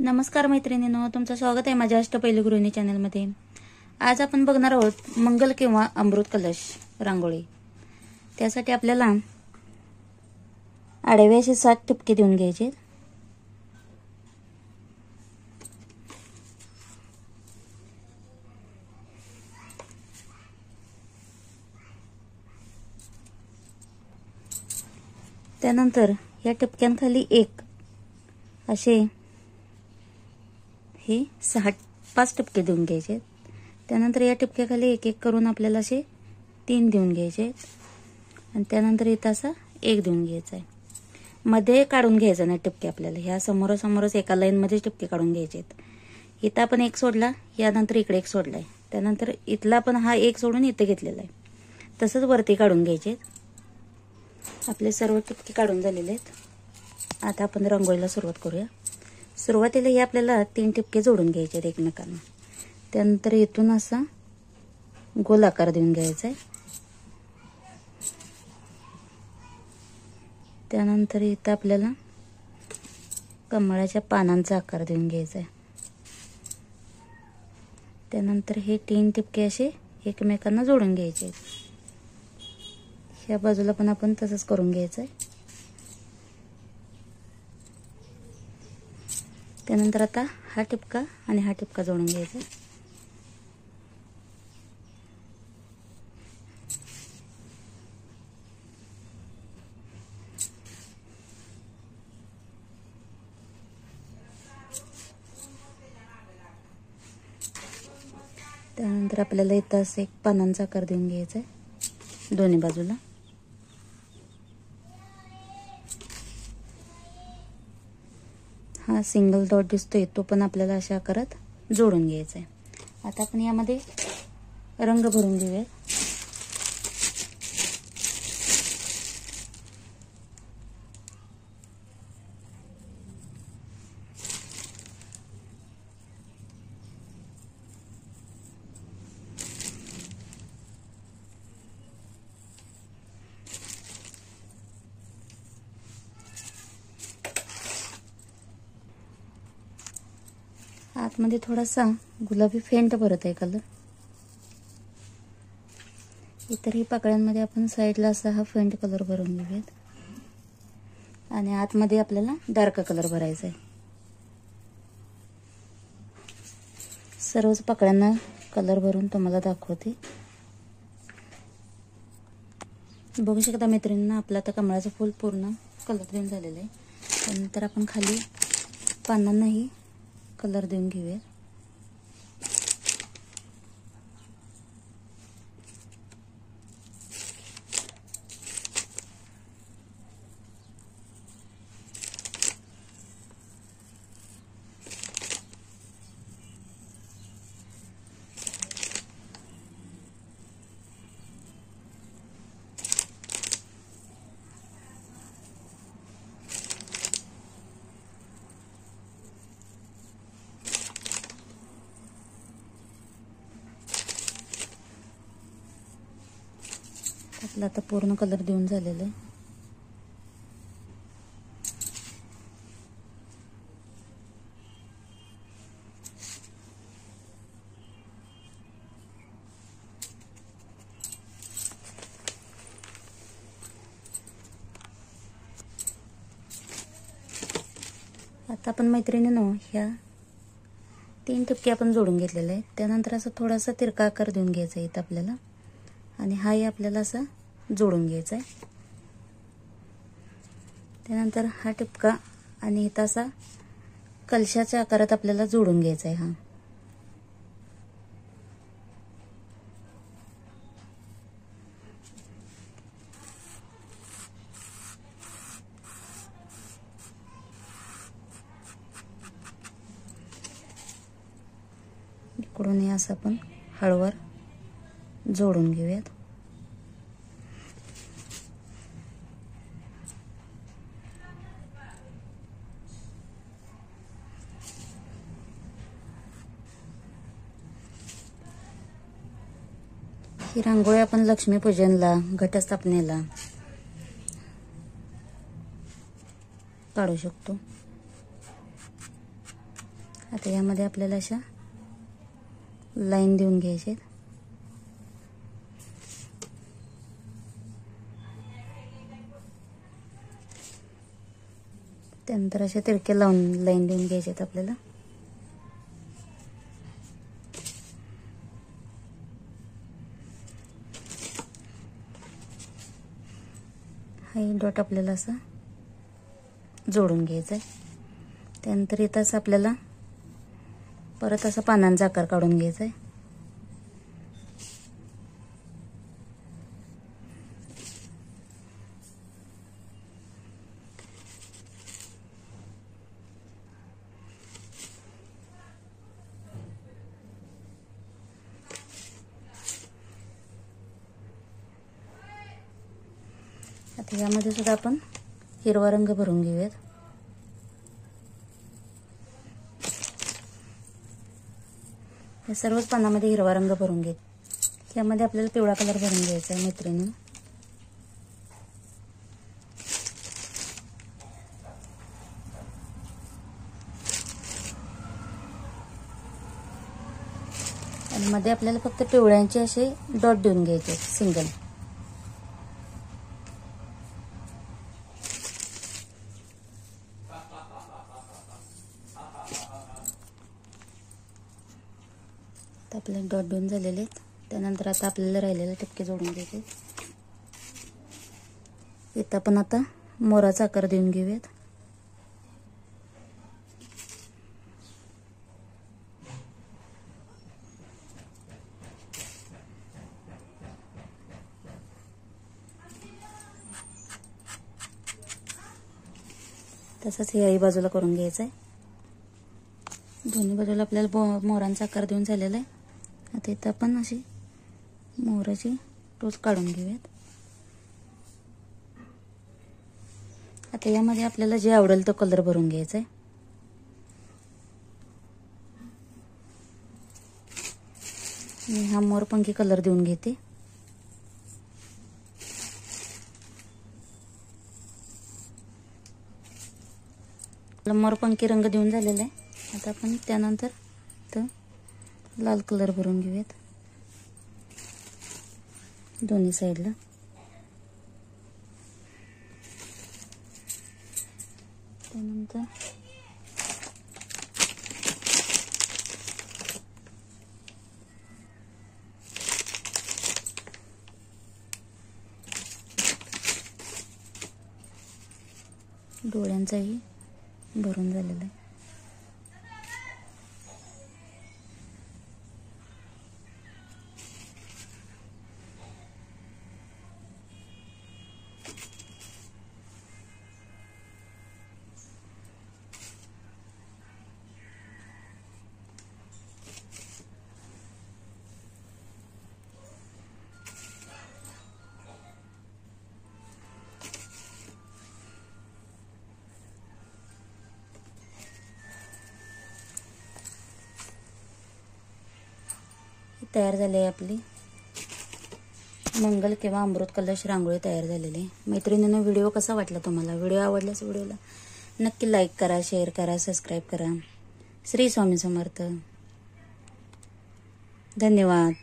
नमस्कार मैत्रिणींनो, तुमचं स्वागत आहे माझ्या अष्टपैलू गृहिणी चॅनलमध्ये। आज आपण बघणार आहोत मंगल किंवा अमृत कलश रांगोळी। त्यासाठी आपल्याला आडवे असे 7 ठिपके देऊन घ्यायचे। त्यानंतर या ठिपक्यांखाली एक असे हे 5 ठिपके देऊन घ्यायचे। त्यानंतर या ठिपक्याखाली एक एक करून आपल्याला असे 3 देऊन घ्यायचे आणि त्यानंतर इथं असा 1 देऊन घ्यायचा आहे। मध्ये काढून घ्यायचा नाही ठिपके, आपल्याला ह्या समोरासमोरच एका लाईन मध्ये ठिपके काढून घ्यायचे। इथं आपण 1 सोडला, यानंतर इकडे 1 सोडलाय, त्यानंतर इथला पण हा 1 सोडून इथे घेतलेला आहे। तसंच वरती काढून घ्यायचे। आपले सर्व ठिपके काढून झालेले आहेत। आता आपण रांगोळीला सुरुवात करूया। सुरुवातीला हे आपल्याला 3 ठिपके जोडून घ्यायचे आहेत एकमेकांना। त्यानंतर इथून असा गोल आकार देऊन घ्यायचा आहे। त्यानंतर इथं आपल्याला कमळाच्या पानांचा आकार देऊन घ्यायचा आहे। त्यानंतर हे 3 ठिपके असे एकमेकांना जोडून घ्यायचे आहेत। ह्या बाजूला पण आपण तसंच करून घ्यायचं आहे। त्यानंतर आता हा ठिपका आणि हा ठिपका जोडून घ्यायचा। त्यानंतर आपल्याला इथं असं एक पानांचा आकार देऊन घ्यायचा आहे दोन्ही बाजूला। हा सिंगल डॉट दिसतोय तो पण आपल्याला अशा आकारात जोडून घ्यायचा आहे। आता आपण यामध्ये रंग भरून घेऊया। आतमध्ये थोडासा गुलाबी फेंट भरत आहे कलर। इतरही पाकळ्यांमध्ये आपण साईडला असा हा फेंट कलर भरून घेऊयात आणि आतमध्ये आपल्याला डार्क कलर भरायचा आहे। सर्वच पाकळ्यांना कलर भरून तुम्हाला दाखवते। बघू शकता मैत्रिणींना, आपला आता कमळाचं फूल पूर्ण कलर देऊन झालेलं आहे। त्यानंतर आपण खाली पानांनाही कलर देऊन घेऊया। आपला आता पूर्ण कलर देऊन झालेला आहे। आता आपण मैत्रिणींनो ह्या 3 ठिपके आपण जोडून घेतलेले आहेत। त्यानंतर असं थोडासा तिरका आकार देऊन घ्यायचा इथं आपल्याला आणि हाही आपल्याला असा जोडून घ्यायचा आहे। त्यानंतर हा ठिपका आणि इथं असा कलशाच्या आकारात आपल्याला जोडून घ्यायचा आहे। हा इकडून हे असं आपण हळूवार जोडून घेऊयात। ही रांगोळी आपण लक्ष्मीपूजनला, घटस्थापनेला काढू शकतो। आता यामध्ये आपल्याला अशा लाईन देऊन घ्यायचे. त्यानंतर अशा तिरक्या लाईन देऊन घ्यायच्यात आपल्याला. हा डॉट आपल्याला असा जोडून घ्यायचा आहे. त्यानंतर इथं असं आपल्याला परत असा पानांचा आकार काढून घ्यायचा आहे. आता यामध्ये सुद्धा आपण हिरवा रंग भरून घेऊयात. या सर्वच पानामध्ये हिरवा रंग भरून घेत. यामध्ये आपल्याला पिवळा कलर भरून घ्यायचा आहे मैत्रिणी. आणि मध्ये आपल्याला फक्त पिवळ्यांचे असे डॉट देऊन घ्यायचे सिंगल. आपले डॉट दोन झालेले आहेत. त्यानंतर आता आपल्याला राहिलेले ठिपके जोडून घ्यायचे. इथं आपण आता मोराचा आकार देऊन घेऊयात. तसंच याही बाजूला करून घ्यायचं आहे. दोन्ही बाजूला आपल्याला मोरांचा आकार देऊन झालेला आहे. आता इथं आपण अशी मोराची टोच काढून घेऊयात. आता यामध्ये आपल्याला जे आवडेल तो कलर भरून घ्यायचा आहे. मी हा मोरपंखी कलर देऊन घेते. मोरपंखी रंग देऊन झालेला आहे. आता आपण त्यानंतर तर लाल कलर भरून घेऊयात दोन्ही साईडला. त्यानंतर डोळ्यांचाही भरून झालेला आहे. तयार झाली आहे आपली मंगल किंवा अमृत कलश रांगोळी तयार झालेली आहे. मैत्रिणींनो, व्हिडिओ कसा वाटला तुम्हाला? व्हिडिओ आवडल्यास व्हिडिओला नक्की लाईक करा, शेअर करा, सबस्क्राईब करा. श्री स्वामी समर्थ. धन्यवाद.